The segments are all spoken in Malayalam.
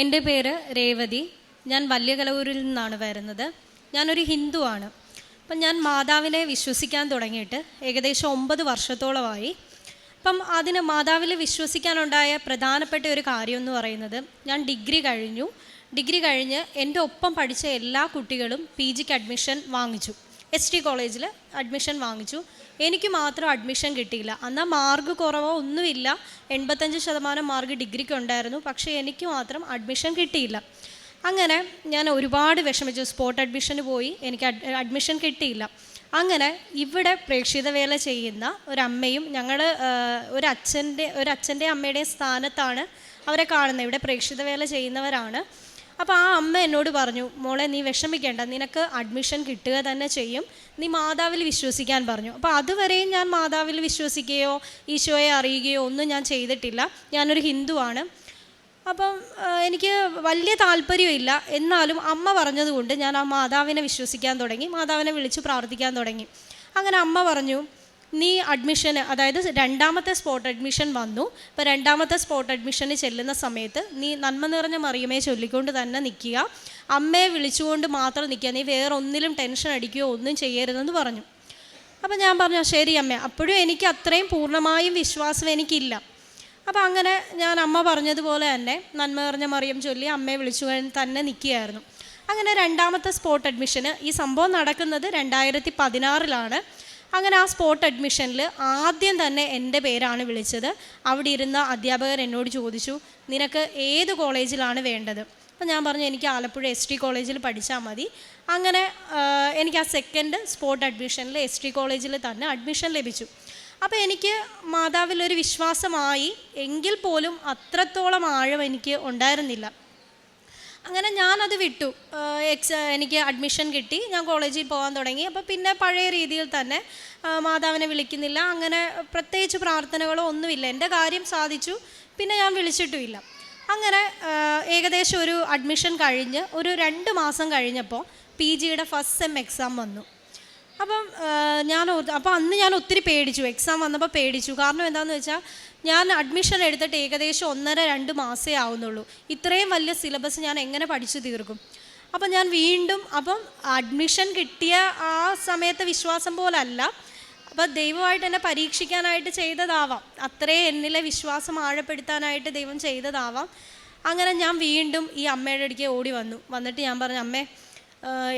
എൻ്റെ പേര് രേവതി. ഞാൻ വല്യകലൂരിൽ നിന്നാണ് വരുന്നത്. ഞാനൊരു ഹിന്ദുവാണ്. അപ്പം ഞാൻ മാതാവിനെ വിശ്വസിക്കാൻ തുടങ്ങിയിട്ട് ഏകദേശം 9 വർഷത്തോളമായി. അപ്പം അതിന് മാതാവിൽ വിശ്വസിക്കാനുണ്ടായ പ്രധാനപ്പെട്ട ഒരു കാര്യം എന്ന് പറയുന്നത്, ഞാൻ ഡിഗ്രി കഴിഞ്ഞ് എൻ്റെ ഒപ്പം പഠിച്ച എല്ലാ കുട്ടികളും PGക്ക് അഡ്മിഷൻ വാങ്ങിച്ചു. ST കോളേജിൽ അഡ്മിഷൻ വാങ്ങിച്ചു. എനിക്ക് മാത്രം അഡ്മിഷൻ കിട്ടിയില്ല. എന്നാൽ മാർക്ക് കുറവോ ഒന്നുമില്ല, 85% മാർക്ക് ഡിഗ്രിക്ക് ഉണ്ടായിരുന്നു. പക്ഷേ എനിക്ക് മാത്രം അഡ്മിഷൻ കിട്ടിയില്ല. അങ്ങനെ ഞാൻ ഒരുപാട് വിഷമിച്ചു. സ്പോട്ട് അഡ്മിഷന് പോയി, എനിക്ക് അഡ്മിഷൻ കിട്ടിയില്ല. അങ്ങനെ ഇവിടെ പ്രേക്ഷിത വേല ചെയ്യുന്ന ഒരമ്മയും ഞങ്ങൾ ഒരു അച്ഛൻ്റെ അമ്മയുടെയും സ്ഥാനത്താണ് അവരെ കാണുന്നത്. ഇവിടെ പ്രേക്ഷിത വേല ചെയ്യുന്നവരാണ്. അപ്പോൾ ആ അമ്മ എന്നോട് പറഞ്ഞു, മോളെ നീ വിഷമിക്കേണ്ട, നിനക്ക് അഡ്മിഷൻ കിട്ടുക തന്നെ ചെയ്യും, നീ മാതാവിൽ വിശ്വസിക്കാൻ പറഞ്ഞു. അപ്പോൾ അതുവരെയും ഞാൻ മാതാവിൽ വിശ്വസിക്കുകയോ ഈശോയെ അറിയുകയോ ഒന്നും ഞാൻ ചെയ്തിട്ടില്ല. ഞാനൊരു ഹിന്ദുവാണ്. അപ്പം എനിക്ക് വലിയ താല്പര്യമില്ല. എന്നാലും അമ്മ പറഞ്ഞതുകൊണ്ട് ഞാൻ ആ മാതാവിനെ വിശ്വസിക്കാൻ തുടങ്ങി, മാതാവിനെ വിളിച്ച് പ്രാർത്ഥിക്കാൻ തുടങ്ങി. അങ്ങനെ അമ്മ പറഞ്ഞു, നീ അഡ്മിഷന്, അതായത് 2ാമത്തെ സ്പോട്ട് അഡ്മിഷൻ വന്നു. അപ്പോൾ 2ാമത്തെ സ്പോട്ട് അഡ്മിഷന് ചെല്ലുന്ന സമയത്ത് നീ നന്മ നിറഞ്ഞ മറിയമേ ചൊല്ലിക്കൊണ്ട് തന്നെ നിൽക്കുക, അമ്മയെ വിളിച്ചുകൊണ്ട് മാത്രം നിൽക്കുക, നീ വേറെ ഒന്നിലും ടെൻഷൻ അടിക്കുകയോ ഒന്നും ചെയ്യരുതെന്ന് പറഞ്ഞു. അപ്പം ഞാൻ പറഞ്ഞു, ശരി അമ്മേ. അപ്പോഴും എനിക്ക് അത്രയും പൂർണ്ണമായും വിശ്വാസം എനിക്കില്ല. അപ്പോൾ അങ്ങനെ ഞാൻ അമ്മ പറഞ്ഞതുപോലെ തന്നെ നന്മ നിറഞ്ഞ മറിയം ചൊല്ലി അമ്മയെ വിളിച്ചു തന്നെ നിൽക്കുകയായിരുന്നു. അങ്ങനെ 2ാമത്തെ സ്പോട്ട് അഡ്മിഷന്, ഈ സംഭവം നടക്കുന്നത് 2016-ലാണ്. അങ്ങനെ ആ സ്പോട്ട് അഡ്മിഷനിൽ ആദ്യം തന്നെ എൻ്റെ പേരാണ് വിളിച്ചത്. അവിടെ ഇരുന്ന അധ്യാപകർ എന്നോട് ചോദിച്ചു, നിനക്ക് ഏത് കോളേജിലാണ് വേണ്ടത്? അപ്പോൾ ഞാൻ പറഞ്ഞു, എനിക്ക് ആലപ്പുഴ ST കോളേജിൽ പഠിച്ചാൽ മതി. അങ്ങനെ എനിക്ക് ആ സെക്കൻഡ് സ്പോട്ട് അഡ്മിഷനിൽ ST കോളേജിൽ തന്നെ അഡ്മിഷൻ ലഭിച്ചു. അപ്പോൾ എനിക്ക് മാതാവിലൊരു വിശ്വാസമായി, എങ്കിൽ പോലും അത്രത്തോളം ആഴം എനിക്ക് ഉണ്ടായിരുന്നില്ല. അങ്ങനെ ഞാനത് വിട്ടു. എനിക്ക് അഡ്മിഷൻ കിട്ടി, ഞാൻ കോളേജിൽ പോകാൻ തുടങ്ങി. അപ്പോൾ പിന്നെ പഴയ രീതിയിൽ തന്നെ മാതാവിനെ വിളിക്കുന്നില്ല, അങ്ങനെ പ്രത്യേകിച്ച് പ്രാർത്ഥനകളോ ഒന്നുമില്ല. എൻ്റെ കാര്യം സാധിച്ചു, പിന്നെ ഞാൻ വിളിച്ചിട്ടുമില്ല. അങ്ങനെ ഏകദേശം ഒരു അഡ്മിഷൻ കഴിഞ്ഞ് ഒരു 2 മാസം കഴിഞ്ഞപ്പോൾ PGയുടെ ഫസ്റ്റ് സെം എക്സാം വന്നു. അപ്പോൾ അന്ന് ഞാൻ ഒത്തിരി പേടിച്ചു. എക്സാം വന്നപ്പോൾ പേടിച്ചു. കാരണം എന്താണെന്ന് വെച്ചാൽ, ഞാൻ അഡ്മിഷൻ എടുത്തിട്ട് ഏകദേശം 1.5-2 മാസമേ ആവുന്നുള്ളൂ. ഇത്രയും വലിയ സിലബസ് ഞാൻ എങ്ങനെ പഠിച്ചു തീർക്കും? അപ്പം ഞാൻ വീണ്ടും, അഡ്മിഷൻ കിട്ടിയ ആ സമയത്തെ വിശ്വാസം പോലല്ല, അപ്പോൾ ദൈവമായിട്ട് എന്നെ പരീക്ഷിക്കാനായിട്ട് ചെയ്തതാവാം, അത്രയും എന്നിലെ വിശ്വാസം ആഴപ്പെടുത്താനായിട്ട് ദൈവം ചെയ്തതാവാം. അങ്ങനെ ഞാൻ വീണ്ടും ഈ അമ്മയുടെ അടുക്കൽ ഓടി വന്നിട്ട് ഞാൻ പറഞ്ഞു, അമ്മേ,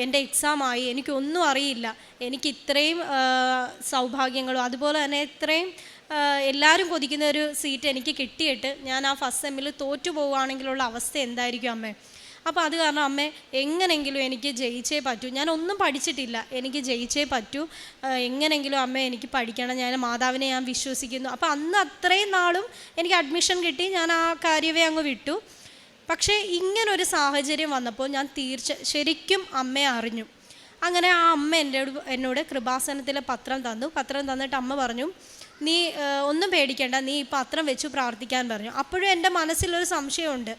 എൻ്റെ എക്സാമായി, എനിക്കൊന്നും അറിയില്ല, എനിക്ക് ഇത്രയും സൗഭാഗ്യങ്ങളും അതുപോലെ തന്നെ ഇത്രയും എല്ലാവരും കൊതിക്കുന്ന ഒരു സീറ്റ് എനിക്ക് കിട്ടിയിട്ട് ഞാൻ ആ ഫസ്റ്റ് സെമ്മിൽ തോറ്റു പോവുകയാണെങ്കിലുള്ള അവസ്ഥ എന്തായിരിക്കും അമ്മേ? അപ്പോൾ അത് കാരണം അമ്മേ, എങ്ങനെയെങ്കിലും എനിക്ക് ജയിച്ചേ പറ്റൂ, ഞാൻ ഒന്നും പഠിച്ചിട്ടില്ല, എനിക്ക് ജയിച്ചേ പറ്റൂ, എങ്ങനെയെങ്കിലും അമ്മ എനിക്ക് പഠിക്കണം, ഞാൻ മാതാവിനെ ഞാൻ വിശ്വസിക്കുന്നു. അപ്പോൾ അന്ന് അത്രയും നാളും എനിക്ക് അഡ്മിഷൻ കിട്ടി, ഞാൻ ആ കാര്യമേ അങ്ങ് വിട്ടു. പക്ഷേ ഇങ്ങനൊരു സാഹചര്യം വന്നപ്പോൾ ഞാൻ ശരിക്കും അമ്മയെ അറിഞ്ഞു. അങ്ങനെ ആ അമ്മ എന്നോട് കൃപാസനത്തിലെ പത്രം തന്നിട്ട് അമ്മ പറഞ്ഞു, നീ ഒന്നും പേടിക്കേണ്ട, നീ ഈ പത്രം വെച്ച് പ്രാർത്ഥിക്കാൻ പറഞ്ഞു. അപ്പോഴും എൻ്റെ മനസ്സിലൊരു സംശയമുണ്ട്,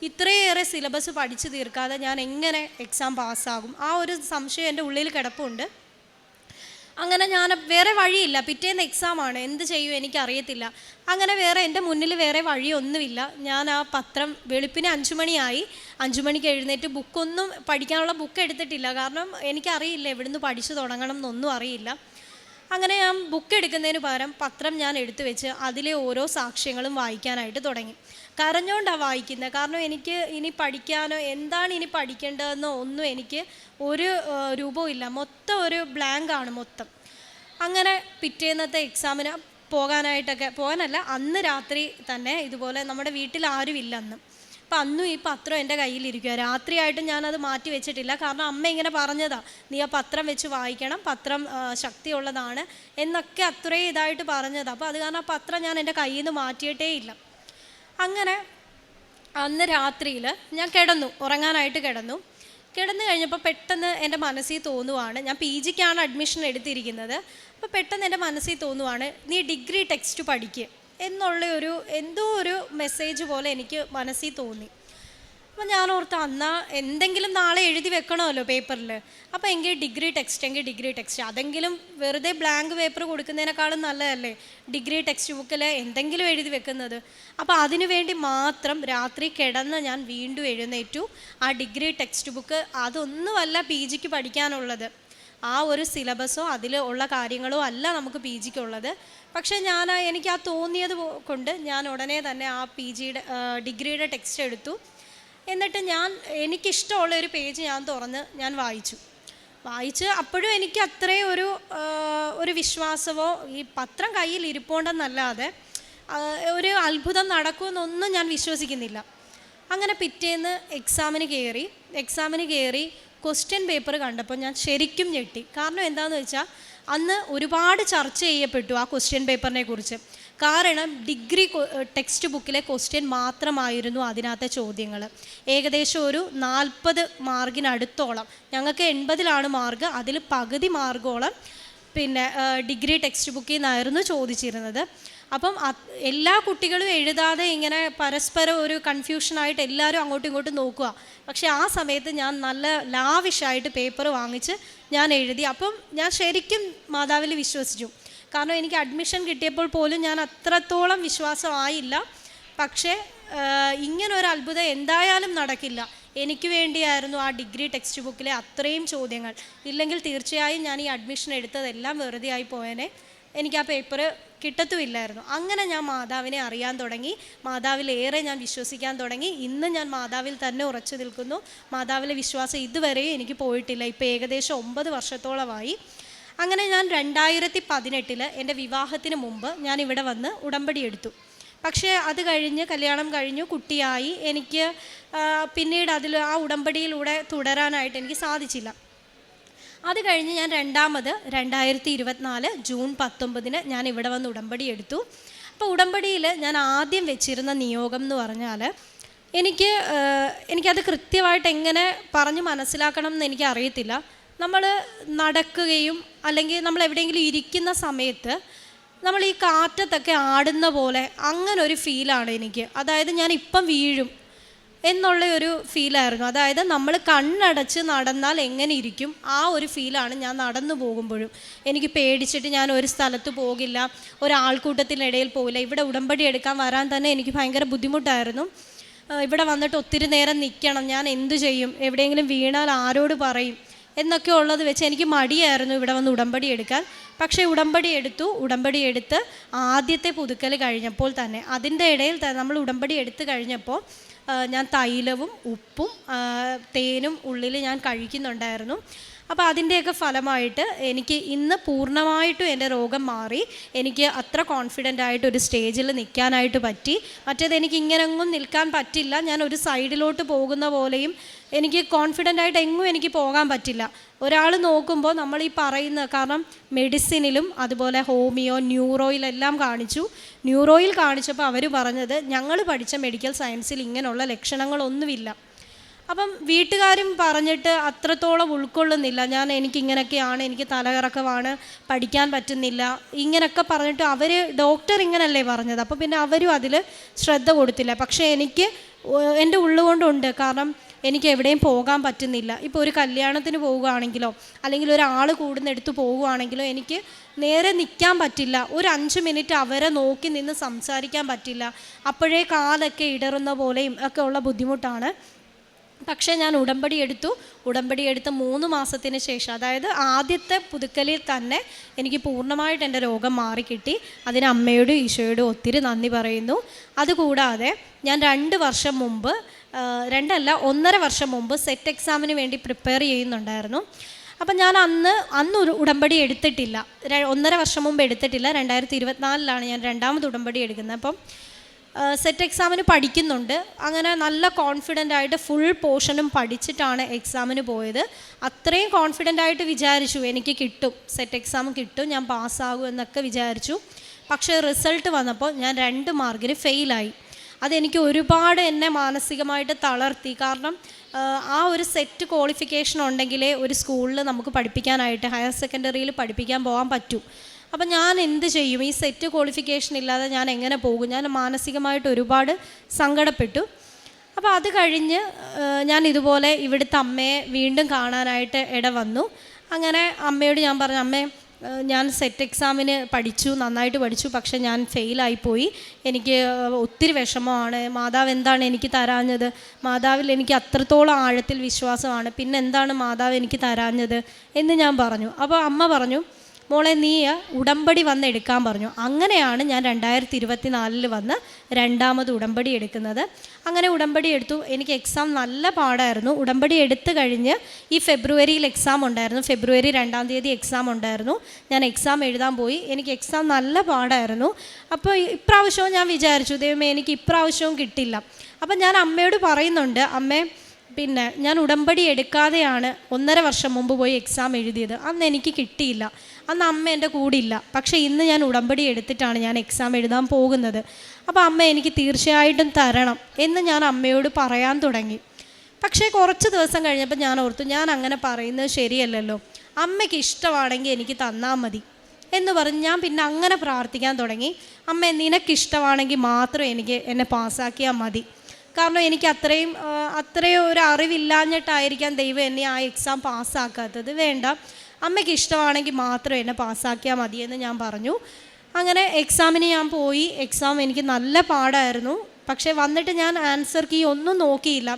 ഇത്രയേറെ സിലബസ് പഠിച്ചു തീർക്കാതെ ഞാൻ എങ്ങനെ എക്സാം പാസ്സാകും? ആ ഒരു സംശയം എൻ്റെ ഉള്ളിൽ കിടപ്പുണ്ട്. അങ്ങനെ ഞാൻ വേറെ വഴിയില്ല, പിറ്റേന്ന് എക്സാമാണ്, എന്ത് ചെയ്യും എനിക്കറിയത്തില്ല. അങ്ങനെ എൻ്റെ മുന്നിൽ വേറെ വഴിയൊന്നുമില്ല. ഞാൻ ആ പത്രം വെളുപ്പിന് 5 മണിയായി. 5 മണിക്ക് എഴുന്നേറ്റ് ബുക്കൊന്നും പഠിക്കാനുള്ള ബുക്ക് എടുത്തിട്ടില്ല, കാരണം എനിക്കറിയില്ല എവിടുന്ന് പഠിച്ചു തുടങ്ങണം എന്നൊന്നും അറിയില്ല. അങ്ങനെ ഞാൻ ബുക്ക് എടുക്കുന്നതിന് പകരം പത്രം ഞാൻ എടുത്തു വെച്ച് അതിലെ ഓരോ സാക്ഷ്യങ്ങളും വായിക്കാനായിട്ട് തുടങ്ങി. കരഞ്ഞുകൊണ്ടാണ് വായിക്കുന്നത്, കാരണം എനിക്ക് ഇനി പഠിക്കാനോ എന്താണ് ഇനി പഠിക്കേണ്ടതെന്നോ ഒന്നും എനിക്ക് ഒരു രൂപവും ഇല്ല, മൊത്തം ഒരു ബ്ലാങ്കാണ് മൊത്തം. അങ്ങനെ പിറ്റേന്നത്തെ എക്സാമിന് പോകാനല്ല, അന്ന് രാത്രി തന്നെ ഇതുപോലെ നമ്മുടെ വീട്ടിൽ ആരുമില്ല അന്ന്. അപ്പം അന്നും ഈ പത്രം എൻ്റെ കയ്യിലിരിക്കുക. രാത്രിയായിട്ട് ഞാനത് മാറ്റി വെച്ചിട്ടില്ല, കാരണം അമ്മ ഇങ്ങനെ പറഞ്ഞതാ, നീ ആ പത്രം വെച്ച് വായിക്കണം, പത്രം ശക്തിയുള്ളതാണ് എന്നൊക്കെ അത്രയും ഇതായിട്ട് പറഞ്ഞതാണ്. അപ്പോൾ അത് കാരണം ആ പത്രം ഞാൻ എൻ്റെ കയ്യിൽ നിന്ന് മാറ്റിയിട്ടേ ഇല്ല. അങ്ങനെ അന്ന് രാത്രിയിൽ ഞാൻ ഉറങ്ങാനായിട്ട് കിടന്നു കഴിഞ്ഞപ്പോൾ പെട്ടെന്ന് എൻ്റെ മനസ്സിൽ തോന്നുവാണ്, ഞാൻ PGക്കാണ് അഡ്മിഷൻ എടുത്തിരിക്കുന്നത്. അപ്പോൾ പെട്ടെന്ന് എൻ്റെ മനസ്സിൽ തോന്നുവാണ്, നീ ഡിഗ്രി ടെക്സ്റ്റ് പഠിക്കുക എന്നുള്ള എന്തോ ഒരു മെസ്സേജ് പോലെ എനിക്ക് മനസ്സിൽ തോന്നി. അപ്പം ഞാൻ ഓർത്ത് എന്നാൽ എന്തെങ്കിലും നാളെ എഴുതി വെക്കണമല്ലോ പേപ്പറിൽ. അപ്പോൾ എങ്കിൽ ഡിഗ്രി ടെക്സ്റ്റ് അതെങ്കിലും വെറുതെ ബ്ലാങ്ക് പേപ്പർ കൊടുക്കുന്നതിനേക്കാളും നല്ലതല്ലേ ഡിഗ്രി ടെക്സ്റ്റ് ബുക്കിൽ എന്തെങ്കിലും എഴുതി വെക്കുന്നത്. അപ്പോൾ അതിനു വേണ്ടി മാത്രം രാത്രി കിടന്ന് ഞാൻ വീണ്ടും എഴുന്നേറ്റു. ആ ഡിഗ്രി ടെക്സ്റ്റ് ബുക്ക് അതൊന്നുമല്ല പി ജിക്ക് പഠിക്കാനുള്ളത്, ആ ഒരു സിലബസോ അതിൽ ഉള്ള കാര്യങ്ങളോ അല്ല നമുക്ക് പി ജിക്കുള്ളത്. പക്ഷേ എനിക്ക് ആ തോന്നിയത് കൊണ്ട് ഞാൻ ഉടനെ തന്നെ ആ പി ജിയുടെ ഡിഗ്രിയുടെ ടെക്സ്റ്റ് എടുത്തു. എന്നിട്ട് എനിക്കിഷ്ടമുള്ള ഒരു പേജ് ഞാൻ തുറന്ന് ഞാൻ വായിച്ച് അപ്പോഴും എനിക്ക് അത്രയും ഒരു വിശ്വാസമോ ഈ പത്രം കയ്യിൽ ഇരിപ്പുണ്ടെന്നല്ലാതെ ഒരു അത്ഭുതം നടക്കുമെന്നൊന്നും ഞാൻ വിശ്വസിക്കുന്നില്ല. അങ്ങനെ പിറ്റേന്ന് എക്സാമിന് കയറി ക്വസ്റ്റ്യൻ പേപ്പർ കണ്ടപ്പോൾ ഞാൻ ശരിക്കും ഞെട്ടി. കാരണം എന്താണെന്ന് വെച്ചാൽ അന്ന് ഒരുപാട് ചർച്ച ചെയ്യപ്പെട്ടു ആ ക്വസ്റ്റ്യൻ പേപ്പറിനെ കുറിച്ച്. കാരണം ഡിഗ്രി ടെക്സ്റ്റ് ബുക്കിലെ ക്വസ്റ്റ്യൻ മാത്രമായിരുന്നു അതിനകത്തെ ചോദ്യങ്ങൾ. ഏകദേശം ഒരു 40 മാർക്കിനടുത്തോളം, ഞങ്ങൾക്ക് 80 മാർക്ക്, അതിൽ പകുതി മാർക്കോളം പിന്നെ ഡിഗ്രി ടെക്സ്റ്റ് ബുക്കിൽ നിന്നായിരുന്നു ചോദിച്ചിരുന്നത്. അപ്പം എല്ലാ കുട്ടികളും എഴുതാതെ ഇങ്ങനെ പരസ്പരം ഒരു കൺഫ്യൂഷനായിട്ട് എല്ലാവരും അങ്ങോട്ടും ഇങ്ങോട്ടും നോക്കുക. പക്ഷേ ആ സമയത്ത് ഞാൻ നല്ല ലാവിഷായിട്ട് പേപ്പർ വാങ്ങിച്ച് ഞാൻ എഴുതി. അപ്പം ഞാൻ ശരിക്കും മാതാവിൽ വിശ്വസിച്ചു. കാരണം എനിക്ക് അഡ്മിഷൻ കിട്ടിയപ്പോൾ പോലും ഞാൻ അത്രത്തോളം വിശ്വാസമായില്ല. പക്ഷേ ഇങ്ങനൊരു അത്ഭുതം എന്തായാലും നടക്കില്ല. എനിക്ക് വേണ്ടിയായിരുന്നു ആ ഡിഗ്രി ടെക്സ്റ്റ് ബുക്കിലെ അത്രയും ചോദ്യങ്ങൾ. ഇല്ലെങ്കിൽ തീർച്ചയായും ഞാൻ ഈ അഡ്മിഷൻ എടുത്തതെല്ലാം വെറുതെ ആയി പോയേനെ, എനിക്ക് ആ പേപ്പർ കിട്ടത്തുമില്ലായിരുന്നു. അങ്ങനെ ഞാൻ മാതാവിനെ അറിയാൻ തുടങ്ങി, മാതാവിലേറെ ഞാൻ വിശ്വസിക്കാൻ തുടങ്ങി. ഇന്ന് ഞാൻ മാതാവിൽ തന്നെ ഉറച്ചു നിൽക്കുന്നു. മാതാവിലെ വിശ്വാസം ഇതുവരെയും എനിക്ക് പോയിട്ടില്ല. ഇപ്പോൾ ഏകദേശം 9 വർഷത്തോളമായി. അങ്ങനെ ഞാൻ 2018 എൻ്റെ വിവാഹത്തിന് മുമ്പ് ഞാൻ ഇവിടെ വന്ന് ഉടമ്പടി എടുത്തു. പക്ഷേ അത് കഴിഞ്ഞ് കല്യാണം കഴിഞ്ഞു, കുട്ടിയായി. എനിക്ക് പിന്നീട് ആ ഉടമ്പടിയിലൂടെ തുടരാനായിട്ട് എനിക്ക് സാധിച്ചില്ല. അത് കഴിഞ്ഞ് ഞാൻ 2024 ജൂൺ 19 ഞാൻ ഇവിടെ വന്ന് ഉടമ്പടി എടുത്തു. അപ്പോൾ ഉടമ്പടിയിൽ ഞാൻ ആദ്യം വെച്ചിരുന്ന നിയോഗം എന്ന് പറഞ്ഞാൽ എനിക്കത് കൃത്യമായിട്ട് എങ്ങനെ പറഞ്ഞ് മനസ്സിലാക്കണം എന്ന് എനിക്കറിയത്തില്ല. നമ്മൾ നടക്കുകയും അല്ലെങ്കിൽ നമ്മൾ എവിടെയെങ്കിലും ഇരിക്കുന്ന സമയത്ത് നമ്മൾ ഈ കാറ്റത്തൊക്കെ ആടുന്ന പോലെ അങ്ങനെ ഒരു ഫീലാണ് എനിക്ക്. അതായത് ഞാൻ ഇപ്പം വീഴും എന്നുള്ള ഒരു ഫീലായിരുന്നു. അതായത് നമ്മൾ കണ്ണടച്ച് നടന്നാൽ എങ്ങനെ ഇരിക്കും ആ ഒരു ഫീലാണ് ഞാൻ നടന്നു പോകുമ്പോഴും. എനിക്ക് പേടിച്ചിട്ട് ഞാൻ ഒരു സ്ഥലത്ത് പോകില്ല, ഒരാൾക്കൂട്ടത്തിനിടയിൽ പോകില്ല. ഇവിടെ ഉടമ്പടി എടുക്കാൻ വരാൻ തന്നെ എനിക്ക് ഭയങ്കര ബുദ്ധിമുട്ടായിരുന്നു. ഇവിടെ വന്നിട്ട് ഒത്തിരി നേരം നിൽക്കണം, ഞാൻ എന്തു ചെയ്യും, എവിടെയെങ്കിലും വീണാൽ ആരോട് പറയും എന്നൊക്കെ ഉള്ളത് വെച്ച് എനിക്ക് മടിയായിരുന്നു ഇവിടെ വന്ന് ഉടമ്പടി എടുക്കാൻ. പക്ഷേ ഉടമ്പടി എടുത്ത് ആദ്യത്തെ പുതുക്കൽ കഴിഞ്ഞപ്പോൾ തന്നെ, അതിൻ്റെ ഇടയിൽ നമ്മൾ ഉടമ്പടി എടുത്ത് കഴിഞ്ഞപ്പോൾ ഞാൻ തൈലവും ഉപ്പും തേനും ഉള്ളിൽ ഞാൻ കഴിക്കുന്നുണ്ടായിരുന്നു. അപ്പോൾ അതിൻ്റെയൊക്കെ ഫലമായിട്ട് എനിക്ക് ഇന്ന് പൂർണ്ണമായിട്ടും എൻ്റെ രോഗം മാറി. എനിക്ക് അത്ര കോൺഫിഡൻ്റ് ആയിട്ട് ഒരു സ്റ്റേജിൽ നിൽക്കാനായിട്ട് പറ്റി. മറ്റേത് എനിക്ക് ഇങ്ങനെയൊന്നും നിൽക്കാൻ പറ്റില്ല. ഞാൻ ഒരു സൈഡിലോട്ട് പോകുന്ന പോലെയും എനിക്ക് കോൺഫിഡൻ്റ് ആയിട്ട് എങ്ങും എനിക്ക് പോകാൻ പറ്റില്ല. ഒരാൾ നോക്കുമ്പോൾ നമ്മൾ ഈ പറയുന്ന, കാരണം മെഡിസിനിലും അതുപോലെ ഹോമിയോ ന്യൂറോയിലെല്ലാം ന്യൂറോയിൽ കാണിച്ചപ്പോൾ അവർ പറഞ്ഞത് ഞങ്ങൾ പഠിച്ച മെഡിക്കൽ സയൻസിൽ ഇങ്ങനെയുള്ള ലക്ഷണങ്ങളൊന്നുമില്ല. അപ്പം വീട്ടുകാരും പറഞ്ഞിട്ട് അത്രത്തോളം ഉൾക്കൊള്ളുന്നില്ല. എനിക്കിങ്ങനെയൊക്കെയാണ്, എനിക്ക് തലകറക്കമാണ്, പഠിക്കാൻ പറ്റുന്നില്ല, ഇങ്ങനെയൊക്കെ പറഞ്ഞിട്ട് ഡോക്ടർ ഇങ്ങനല്ലേ പറഞ്ഞത്. അപ്പോൾ പിന്നെ അവരും അതിൽ ശ്രദ്ധ കൊടുത്തില്ല. പക്ഷേ എനിക്ക് എൻ്റെ ഉള്ളുകൊണ്ടുണ്ട്. കാരണം എനിക്ക് എവിടെയും പോകാൻ പറ്റുന്നില്ല. ഇപ്പോൾ ഒരു കല്യാണത്തിന് പോവുകയാണെങ്കിലോ അല്ലെങ്കിൽ ഒരാൾ കൂടുന്നെടുത്ത് പോവുകയാണെങ്കിലോ എനിക്ക് നേരെ നിൽക്കാൻ പറ്റില്ല. ഒരു 5 മിനിറ്റ് അവരെ നോക്കി നിന്ന് സംസാരിക്കാൻ പറ്റില്ല. അപ്പോഴേ കാലൊക്കെ ഇടറുന്ന പോലെയും ഒക്കെ ഉള്ള ബുദ്ധിമുട്ടാണ്. പക്ഷേ ഞാൻ ഉടമ്പടി എടുത്ത് 3 മാസത്തിന് ശേഷം, അതായത് ആദ്യത്തെ പുതുക്കലിൽ തന്നെ എനിക്ക് പൂർണ്ണമായിട്ട് എൻ്റെ രോഗം മാറിക്കിട്ടി. അതിന് അമ്മയോടും ഈശോയോടും ഒത്തിരി നന്ദി പറയുന്നു. അതുകൂടാതെ ഞാൻ 2 വർഷം മുമ്പ്, 1.5 വർഷം മുമ്പ് സെറ്റ് എക്സാമിന് വേണ്ടി പ്രിപ്പയർ ചെയ്യുന്നുണ്ടായിരുന്നു. അപ്പം ഞാൻ അന്ന് ഒരു ഉടമ്പടി എടുത്തിട്ടില്ല. 1.5 വർഷം മുമ്പ് എടുത്തിട്ടില്ല. 2024 ഞാൻ 2ാമത് ഉടമ്പടി എടുക്കുന്നത്. അപ്പം സെറ്റ് എക്സാമിന് പഠിക്കുന്നുണ്ട്. അങ്ങനെ നല്ല കോൺഫിഡൻ്റ് ആയിട്ട് ഫുൾ പോർഷനും പഠിച്ചിട്ടാണ് എക്സാമിന് പോയത്. അത്രയും കോൺഫിഡൻ്റ് ആയിട്ട് വിചാരിച്ചു എനിക്ക് കിട്ടും, സെറ്റ് എക്സാം കിട്ടും, ഞാൻ പാസ്സാകും എന്നൊക്കെ വിചാരിച്ചു. പക്ഷേ റിസൾട്ട് വന്നപ്പോൾ ഞാൻ 2 മാർക്കിന് ഫെയിലായി. അതെനിക്ക് ഒരുപാട് എന്നെ മാനസികമായിട്ട് തളർത്തി. കാരണം ആ ഒരു സെറ്റ് ക്വാളിഫിക്കേഷൻ ഉണ്ടെങ്കിലേ ഒരു സ്കൂളിൽ നമുക്ക് പഠിപ്പിക്കാനായിട്ട്, ഹയർ സെക്കൻഡറിയിൽ പഠിപ്പിക്കാൻ പോകാൻ പറ്റൂ. അപ്പം ഞാൻ എന്ത് ചെയ്യും? ഈ സെറ്റ് ക്വാളിഫിക്കേഷൻ ഇല്ലാതെ ഞാൻ എങ്ങനെ പോകും? ഞാൻ മാനസികമായിട്ട് ഒരുപാട് സങ്കടപ്പെട്ടു. അപ്പോൾ അത് കഴിഞ്ഞ് ഞാൻ ഇതുപോലെ ഇവിടുത്തെ അമ്മയെ വീണ്ടും കാണാനായിട്ട് ഇട വന്നു. അങ്ങനെ അമ്മയോട് ഞാൻ പറഞ്ഞു, അമ്മേ ഞാൻ സെറ്റ് എക്സാമിന് പഠിച്ചു, നന്നായിട്ട് പഠിച്ചു, പക്ഷെ ഞാൻ ഫെയിലായിപ്പോയി. എനിക്ക് ഒത്തിരി വിഷമമാണ്. മാതാവ് എന്താണ് എനിക്ക് തരാഞ്ഞത്? മാതാവിൽ എനിക്ക് അത്രത്തോളം ആഴത്തിൽ വിശ്വാസമാണ്, പിന്നെ എന്താണ് മാതാവ് എനിക്ക് തരാഞ്ഞത് എന്ന് ഞാൻ പറഞ്ഞു. അപ്പോൾ അമ്മ പറഞ്ഞു, മോളെ നീ ഉടമ്പടി വന്ന് എടുക്കാൻ പറഞ്ഞു. അങ്ങനെയാണ് ഞാൻ 2024 വന്ന് രണ്ടാമത് ഉടമ്പടി എടുക്കുന്നത്. അങ്ങനെ ഉടമ്പടി എടുത്തു. എനിക്ക് എക്സാം നല്ല പാടായിരുന്നു. ഉടമ്പടി എടുത്തു കഴിഞ്ഞ് ഈ ഫെബ്രുവരിയിൽ എക്സാം ഉണ്ടായിരുന്നു. ഫെബ്രുവരി 2-ാം തീയതി എക്സാം ഉണ്ടായിരുന്നു. ഞാൻ എക്സാം എഴുതാൻ പോയി. എനിക്ക് എക്സാം നല്ല പാടായിരുന്നു. അപ്പോൾ ഇപ്രാവശ്യവും ഞാൻ വിചാരിച്ചു, ദൈവമേ എനിക്ക് ഇപ്രാവശ്യവും കിട്ടില്ല. അപ്പം ഞാൻ അമ്മയോട് പറയുന്നുണ്ട്, അമ്മേ പിന്നെ ഞാൻ ഉടമ്പടി എടുക്കാതെയാണ് 1.5 വർഷം മുമ്പ് പോയി എക്സാം എഴുതിയത്. അന്ന് എനിക്ക് കിട്ടിയില്ല, അന്ന് അമ്മ എൻ്റെ കൂടെ ഇല്ല. പക്ഷേ ഇന്ന് ഞാൻ ഉടമ്പടി എടുത്തിട്ടാണ് ഞാൻ എക്സാം എഴുതാൻ പോകുന്നത്. അപ്പോൾ അമ്മ എനിക്ക് തീർച്ചയായിട്ടും തരണം എന്ന് ഞാൻ അമ്മയോട് പറയാൻ തുടങ്ങി. പക്ഷേ കുറച്ച് ദിവസം കഴിഞ്ഞപ്പോൾ ഞാൻ ഓർത്തു, ഞാൻ അങ്ങനെ പറയുന്നത് ശരിയല്ലല്ലോ, അമ്മയ്ക്ക് ഇഷ്ടമാണെങ്കിൽ എനിക്ക് തന്നാൽ മതി എന്ന് പറഞ്ഞ് ഞാൻ പിന്നെ അങ്ങനെ പ്രാർത്ഥിക്കാൻ തുടങ്ങി. അമ്മ നിനക്കിഷ്ടമാണെങ്കിൽ മാത്രം എന്നെ പാസ്സാക്കിയാൽ മതി. കാരണം എനിക്ക് അത്രയും ഒരു അറിവില്ലാഞ്ഞിട്ടായിരിക്കാം ദൈവം എന്നെ ആ എക്സാം പാസ്സാക്കാത്തത്. വേണ്ട, അമ്മയ്ക്ക് ഇഷ്ടമാണെങ്കിൽ മാത്രം എന്നെ പാസ്സാക്കിയാൽ മതിയെന്ന് ഞാൻ പറഞ്ഞു. അങ്ങനെ എക്സാമിന് ഞാൻ പോയി. എക്സാം എനിക്ക് നല്ല പാടായിരുന്നു. പക്ഷേ വന്നിട്ട് ഞാൻ ആൻസർ കീ ഒന്നും നോക്കിയില്ല,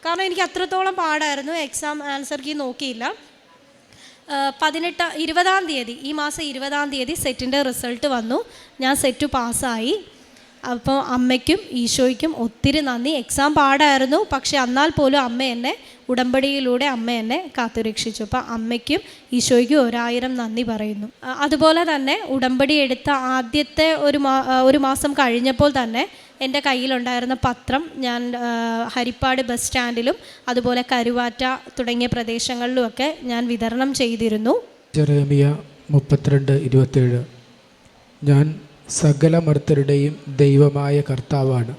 കാരണം എനിക്ക് അത്രത്തോളം പാടായിരുന്നു. എക്സാം ആൻസർ കീ നോക്കിയില്ല. 20-ാം തീയതി, ഈ മാസം 20-ാം തീയതി സെറ്റിൻ്റെ റിസൾട്ട് വന്നു. ഞാൻ സെറ്റ് പാസ്സായി. അപ്പോൾ അമ്മയ്ക്കും ഈശോയ്ക്കും ഒത്തിരി നന്ദി. എക്സാം പാടായിരുന്നു, പക്ഷേ എന്നാൽ പോലും അമ്മ എന്നെ ഉടമ്പടിയിലൂടെ അമ്മ എന്നെ കാത്തുരക്ഷിച്ചു. അപ്പോൾ അമ്മയ്ക്കും ഈശോയ്ക്കും 1000 നന്ദി പറയുന്നു. അതുപോലെ തന്നെ ഉടമ്പടി എടുത്ത ആദ്യത്തെ ഒരു മാസം കഴിഞ്ഞപ്പോൾ തന്നെ എൻ്റെ കയ്യിലുണ്ടായിരുന്ന പത്രം ഞാൻ ഹരിപ്പാട് ബസ് സ്റ്റാൻഡിലും അതുപോലെ കരുവാറ്റ തുടങ്ങിയ പ്രദേശങ്ങളിലുമൊക്കെ ഞാൻ വിതരണം ചെയ്തിരുന്നു. ജെറേമിയ 32:27 ഞാൻ സകല മർത്തരുടെയും ദൈവമായ കർത്താവാണ്,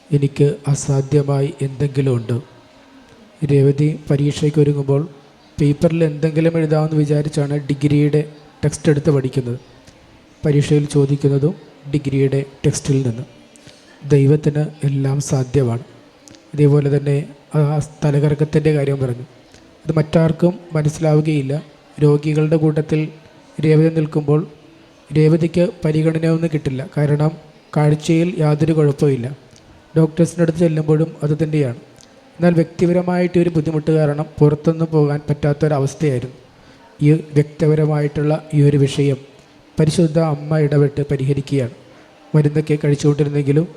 എനിക്ക് അസാധ്യമായി എന്തെങ്കിലും ഉണ്ട്. രേവതി പരീക്ഷയ്ക്ക് ഒരുങ്ങുമ്പോൾ പേപ്പറിൽ എന്തെങ്കിലും എഴുതാമെന്ന് വിചാരിച്ചാണ് ഡിഗ്രിയുടെ ടെക്സ്റ്റ് എടുത്ത് പഠിക്കുന്നത്. പരീക്ഷയിൽ ചോദിക്കുന്നതും ഡിഗ്രിയുടെ ടെക്സ്റ്റിൽ നിന്ന്. ദൈവത്തിന് എല്ലാം സാധ്യമാണ്. അതേപോലെ തന്നെ ആ തലകറക്കത്തിൻ്റെ കാര്യം പറഞ്ഞു, അത് മറ്റാർക്കും മനസ്സിലാവുകയില്ല. രോഗികളുടെ കൂട്ടത്തിൽ രേവതി നിൽക്കുമ്പോൾ രേവതിക്ക് പരിഗണനയൊന്നും കിട്ടില്ല, കാരണം കാഴ്ചയിൽ യാതൊരു കുഴപ്പമില്ല. ഡോക്ടേഴ്സിൻ്റെ അടുത്ത് ചെല്ലുമ്പോഴും അത് തന്നെയാണ്. എന്നാൽ വ്യക്തിപരമായിട്ട് ഒരു ബുദ്ധിമുട്ട് കാരണം പുറത്തൊന്നും പോകാൻ പറ്റാത്തൊരവസ്ഥയായിരുന്നു. ഈ വ്യക്തിപരമായിട്ടുള്ള ഈ ഒരു വിഷയം പരിശുദ്ധ അമ്മ ഇടപെട്ട് പരിഹരിക്കുകയാണ്. മരുന്നൊക്കെ കഴിച്ചുകൊണ്ടിരുന്നെങ്കിലും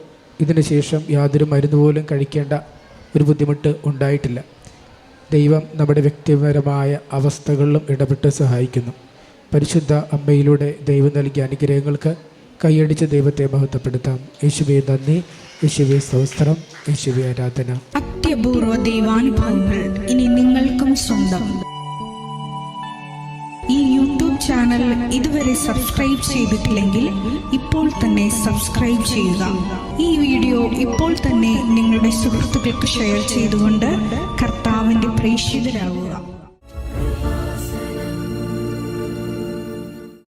ഇതിന് ശേഷം യാതൊരു മരുന്ന് പോലും കഴിക്കേണ്ട ഒരു ബുദ്ധിമുട്ട് ഉണ്ടായിട്ടില്ല. ദൈവം നമ്മുടെ വ്യക്തിപരമായ അവസ്ഥകളിലും ഇടപെട്ട് സഹായിക്കുന്നു. പരിശുദ്ധ അമ്മയിലൂടെ ദൈവം നൽകിയ അനുഗ്രഹങ്ങൾക്ക് കൈയടിച്ച് ദൈവത്തെ മഹത്വപ്പെടുത്താം. യേശുവേ നന്ദി, യേശുവേ സ്തോത്രം, യേശുവേ ആരാധന. അത്യപൂർവ ദൈവാനുഭവങ്ങൾ ഇനി നിങ്ങൾക്കും സ്വന്തം. ഈ യൂട്യൂബ് ചാനൽ ഇതുവരെ സബ്സ്ക്രൈബ് ചെയ്തിട്ടില്ലെങ്കിൽ ഇപ്പോൾ തന്നെ സബ്സ്ക്രൈബ് ചെയ്യുക. ഈ വീഡിയോ ഇപ്പോൾ തന്നെ നിങ്ങളുടെ സുഹൃത്തുക്കൾക്ക് ഷെയർ ചെയ്തുകൊണ്ട് കർത്താവിൻ്റെ പ്രേക്ഷിതരാകുക.